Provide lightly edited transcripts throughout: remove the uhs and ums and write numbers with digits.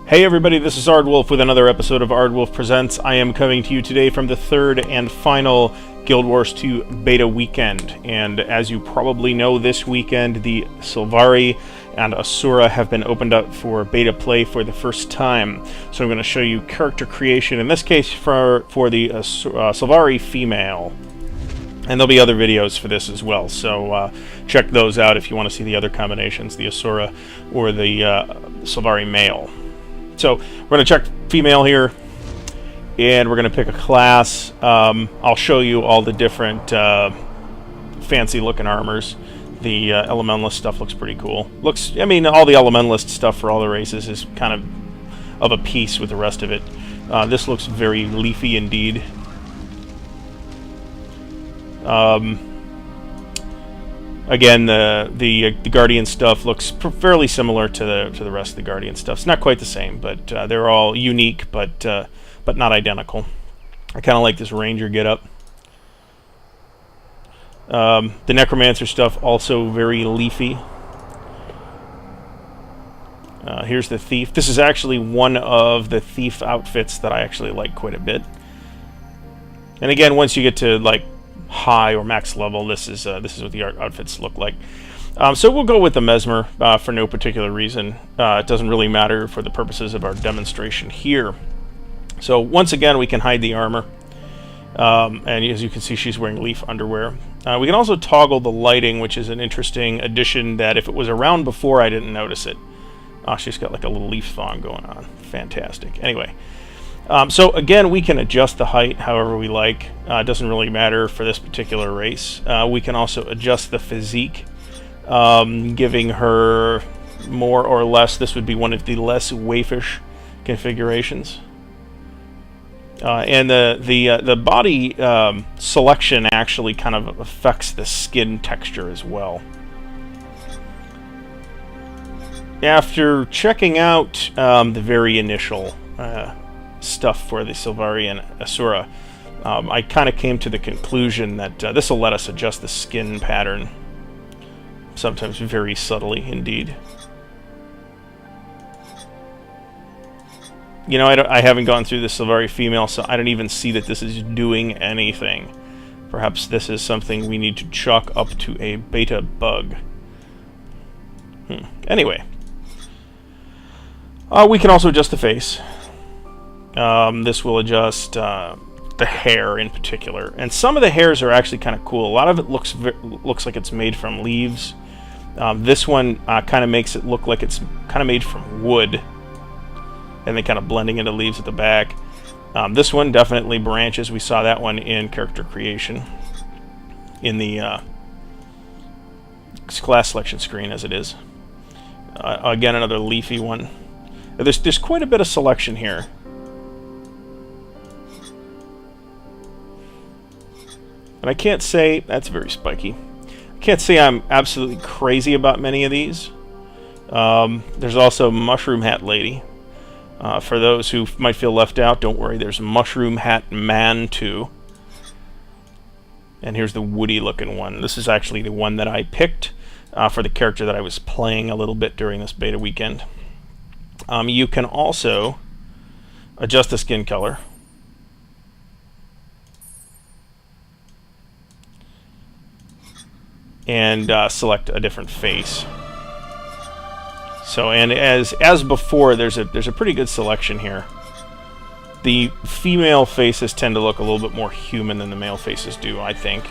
Hey everybody, this is Ardwulf with another episode of Ardwulf Presents. I am coming to you today from the third and final Guild Wars 2 beta weekend. And as you probably know, this weekend the Sylvari and Asura have been opened up for beta play for the first time. So I'm going to show you character creation, in this case for the Sylvari female. And there'll be other videos for this as well, so check those out if you want to see the other combinations, the Asura or the Sylvari male. So we're going to check female here, and we're going to pick a class. I'll show you all the different fancy-looking armors. The Elementalist stuff looks pretty cool. I mean, all the Elementalist stuff for all the races is kind of a piece with the rest of it. This looks very leafy indeed. Again, the Guardian stuff looks fairly similar to the rest of the Guardian stuff. It's not quite the same, but they're all unique, but not identical. I kind of like this Ranger getup. The Necromancer stuff also very leafy. Here's the Thief. This is actually one of the Thief outfits that I actually like quite a bit. And again, once you get to like high or max level, this is what the outfits look like. So we'll go with the Mesmer for no particular reason. It doesn't really matter for the purposes of our demonstration here. So once again, we can hide the armor, and as you can see, she's wearing leaf underwear. We can also toggle the lighting, which is an interesting addition that if it was around before, I didn't notice it. She's got like a little leaf thong going on. Fantastic. Anyway. So again, we can adjust the height however we like. It doesn't really matter for this particular race. We can also adjust the physique, giving her more or less. This would be one of the less waifish configurations. And the body selection actually kind of affects the skin texture as well. After checking out the very initial stuff for the Sylvari and Asura, I kind of came to the conclusion that this will let us adjust the skin pattern, sometimes very subtly indeed. You know, I haven't gone through the Sylvari female, so I don't even see that this is doing anything. Perhaps this is something we need to chalk up to a beta bug. Anyway, we can also adjust the face. This will adjust the hair in particular, and some of the hairs are actually kind of cool. A lot of it looks like it's made from leaves. This one kind of makes it look like it's kind of made from wood, and then kind of blending into leaves at the back. This one definitely branches. We saw that one in character creation in the class selection screen as it is. Again, another leafy one. There's quite a bit of selection here. And I can't say, that's very spiky. I can't say I'm absolutely crazy about many of these. There's also Mushroom Hat Lady. For those who might feel left out, don't worry, there's Mushroom Hat Man too. And here's the woody looking one. This is actually the one that I picked for the character that I was playing a little bit during this beta weekend. You can also adjust the skin color. And select a different face. So, and as before, there's a pretty good selection here. The female faces tend to look a little bit more human than the male faces do, I think.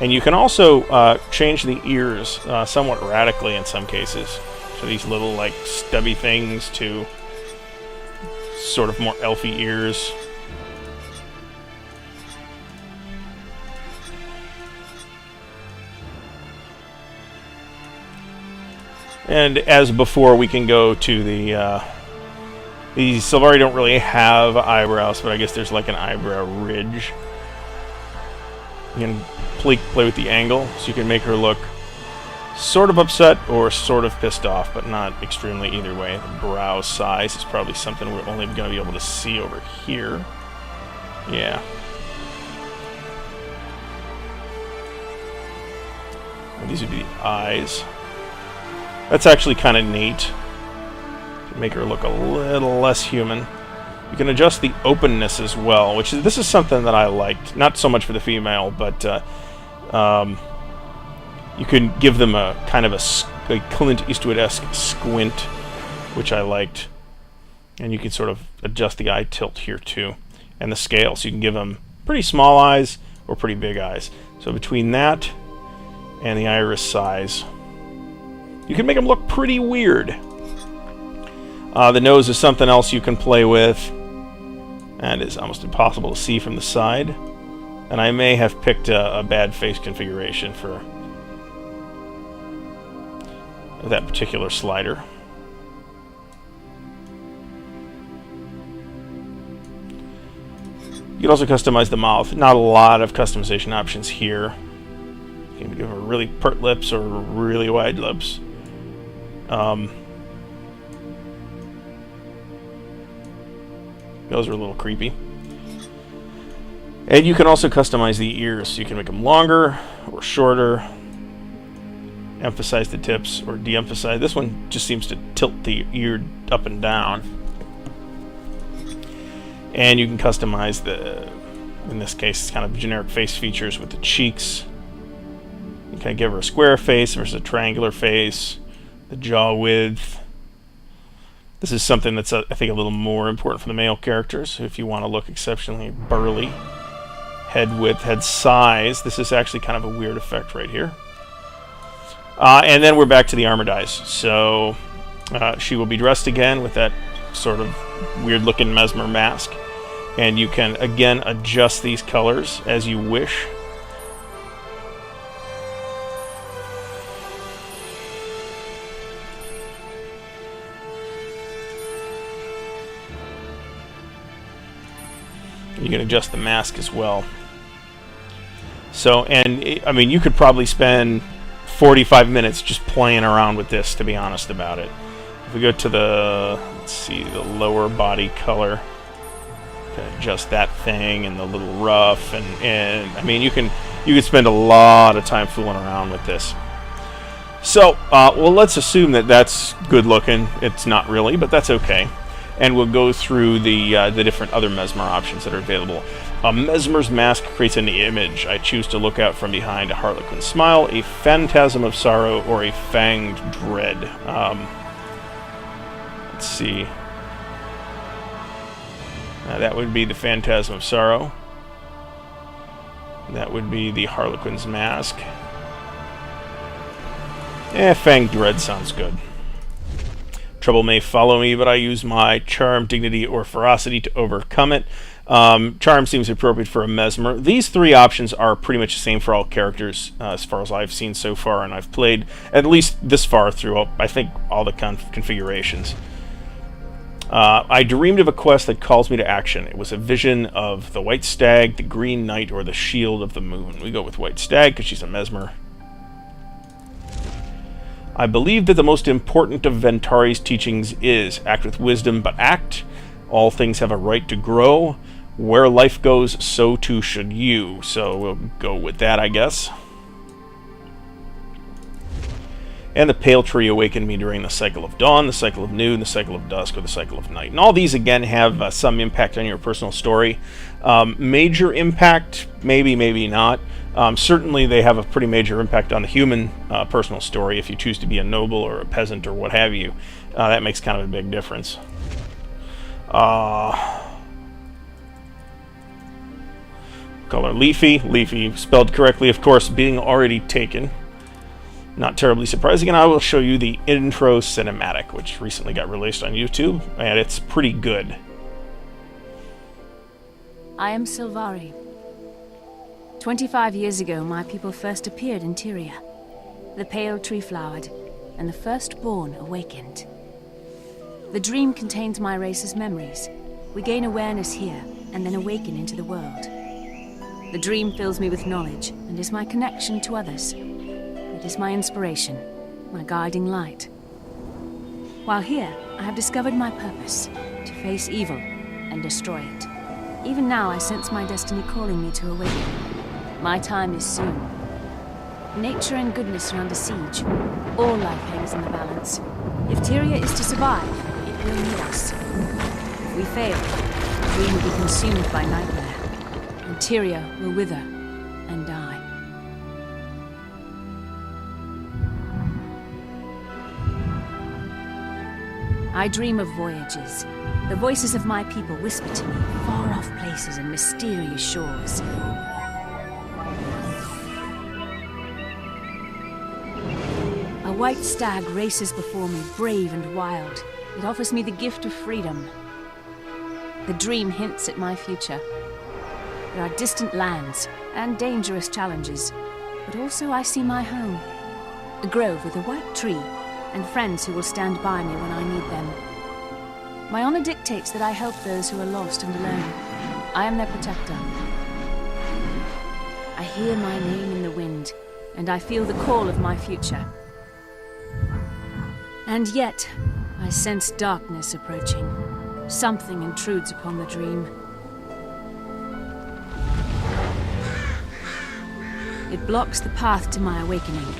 And you can also change the ears somewhat radically in some cases. So these little like stubby things to sort of more elfy ears. And as before, we can go to the Sylvari don't really have eyebrows, but I guess there's like an eyebrow ridge. You can play with the angle, so you can make her look sort of upset or sort of pissed off, but not extremely either way. The brow size is probably something we're only going to be able to see over here. Yeah. And these would be the eyes. That's actually kind of neat. To make her look a little less human. You can adjust the openness as well, this is something that I liked. Not so much for the female, but you can give them a kind of a Clint Eastwood-esque squint, which I liked. And you can sort of adjust the eye tilt here too, and the scale, so you can give them pretty small eyes or pretty big eyes. So between that and the iris size, you can make them look pretty weird. The nose is something else you can play with, and is almost impossible to see from the side. And I may have picked a bad face configuration for that particular slider. You can also customize the mouth. Not a lot of customization options here. You can give her really pert lips or really wide lips. Those are a little creepy. And you can also customize the ears, so you can make them longer or shorter, emphasize the tips or de-emphasize. This one just seems to tilt the ear up and down. And you can customize in this case, it's kind of generic face features with the cheeks. You can give her a square face versus a triangular face, the jaw width. This is something that's, I think, a little more important for the male characters. If you want to look exceptionally burly. Head width, head size. This is actually kind of a weird effect right here. And then we're back to the armor dice. So she will be dressed again with that sort of weird-looking Mesmer mask. And you can, again, adjust these colors as you wish. You can adjust the mask as well. So, and I mean, you could probably spend 45 minutes just playing around with this, to be honest about it. If we go to the, let's see, the lower body color, adjust that thing and the little ruff, and I mean, you could spend a lot of time fooling around with this. So, well, let's assume that that's good looking. It's not really, but that's okay. And we'll go through the different other Mesmer options that are available. Mesmer's mask creates an image. I choose to look out from behind a harlequin smile, a phantasm of sorrow, or a fanged dread. Let's see. That would be the phantasm of sorrow. That would be the harlequin's mask. Fanged dread sounds good. Trouble may follow me, but I use my charm, dignity, or ferocity to overcome it. Charm seems appropriate for a Mesmer. These three options are pretty much the same for all characters, as far as I've seen so far, and I've played at least this far through, I think, all the configurations. I dreamed of a quest that calls me to action. It was a vision of the White Stag, the Green Knight, or the Shield of the Moon. We go with White Stag because she's a Mesmer. I believe that the most important of Ventari's teachings is act with wisdom, but act. All things have a right to grow. Where life goes, so too should you. So we'll go with that, I guess. And the Pale Tree awakened me during the cycle of dawn, the cycle of noon, the cycle of dusk, or the cycle of night. And all these, again, have some impact on your personal story. Major impact, maybe, maybe not. Certainly they have a pretty major impact on the human personal story. If you choose to be a noble or a peasant or what have you, that makes kind of a big difference. Color Leafy. Leafy, spelled correctly, of course, being already taken. Not terribly surprising, and I will show you the intro cinematic, which recently got released on YouTube, and it's pretty good. I am Sylvari. 25 years ago, my people first appeared in Tyria. The pale tree flowered, and the firstborn awakened. The dream contains my race's memories. We gain awareness here, and then awaken into the world. The dream fills me with knowledge, and is my connection to others. It is my inspiration, my guiding light. While here, I have discovered my purpose, to face evil and destroy it. Even now, I sense my destiny calling me to awaken. My time is soon. Nature and goodness are under siege. All life hangs in the balance. If Tyria is to survive, it will need us. If we fail, the dream will be consumed by nightmare, and Tyria will wither and die. I dream of voyages. The voices of my people whisper to me, far-off places and mysterious shores. A white stag races before me, brave and wild. It offers me the gift of freedom. The dream hints at my future. There are distant lands and dangerous challenges, but also I see my home. A grove with a white tree and friends who will stand by me when I need them. My honor dictates that I help those who are lost and alone. I am their protector. I hear my name in the wind, and I feel the call of my future. And yet, I sense darkness approaching. Something intrudes upon the dream. It blocks the path to my awakening.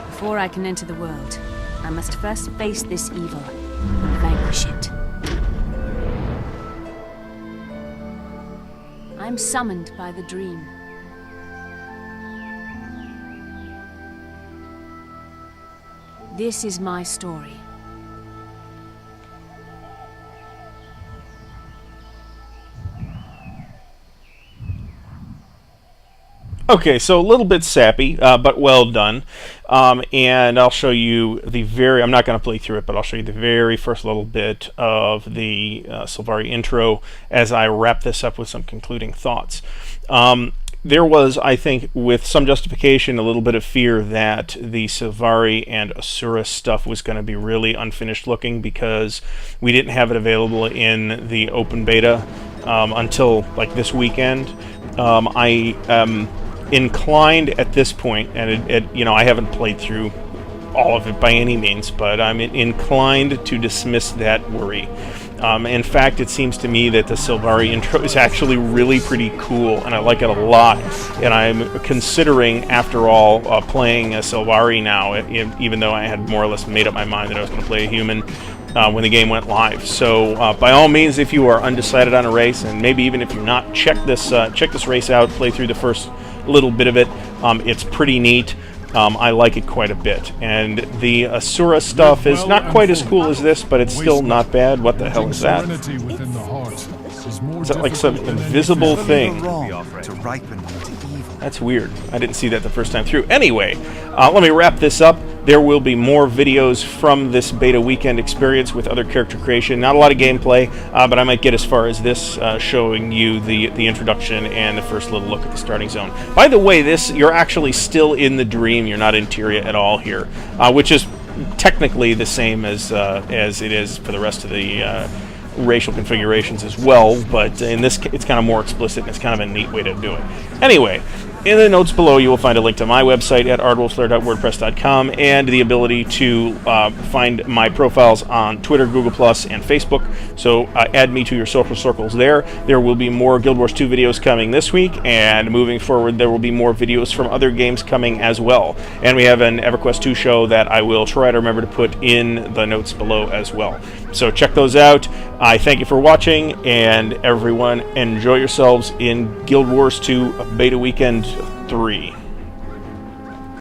Before I can enter the world, I must first face this evil and vanquish it. I'm summoned by the dream. This is my story. Okay, so a little bit sappy, but well done. And I'll show you I'm not going to play through it, but I'll show you the very first little bit of the Sylvari intro as I wrap this up with some concluding thoughts. There was, I think, with some justification, a little bit of fear that the Sylvari and Asura stuff was going to be really unfinished looking because we didn't have it available in the open beta until like this weekend. I am inclined at this point, and I haven't played through all of it by any means, but I'm inclined to dismiss that worry. In fact, it seems to me that the Sylvari intro is actually really pretty cool, and I like it a lot. And I'm considering, after all, playing a Sylvari now, even though I had more or less made up my mind that I was going to play a human when the game went live. So, by all means, if you are undecided on a race, and maybe even if you're not, check this race out, play through the first little bit of it. It's pretty neat. I like it quite a bit. And the Asura stuff is not quite as cool as this, but it's still not bad. What the hell is that? Is that like some invisible thing? That's weird. I didn't see that the first time through. Anyway, let me wrap this up. There will be more videos from this beta weekend experience with other character creation. Not a lot of gameplay, but I might get as far as this, showing you the introduction and the first little look at the starting zone. By the way, you're actually still in the dream. You're not in Tyria at all here, which is technically the same as it is for the rest of the racial configurations as well, but in this it's kind of more explicit, and it's kind of a neat way to do it. Anyway, in the notes below you will find a link to my website at ardwulflair.wordpress.com and the ability to find my profiles on Twitter, Google+, and Facebook, so add me to your social circles there. There will be more Guild Wars 2 videos coming this week, and moving forward there will be more videos from other games coming as well. And we have an EverQuest 2 show that I will try to remember to put in the notes below as well. So check those out. I thank you for watching, and everyone enjoy yourselves in Guild Wars 2 Beta Weekend 3.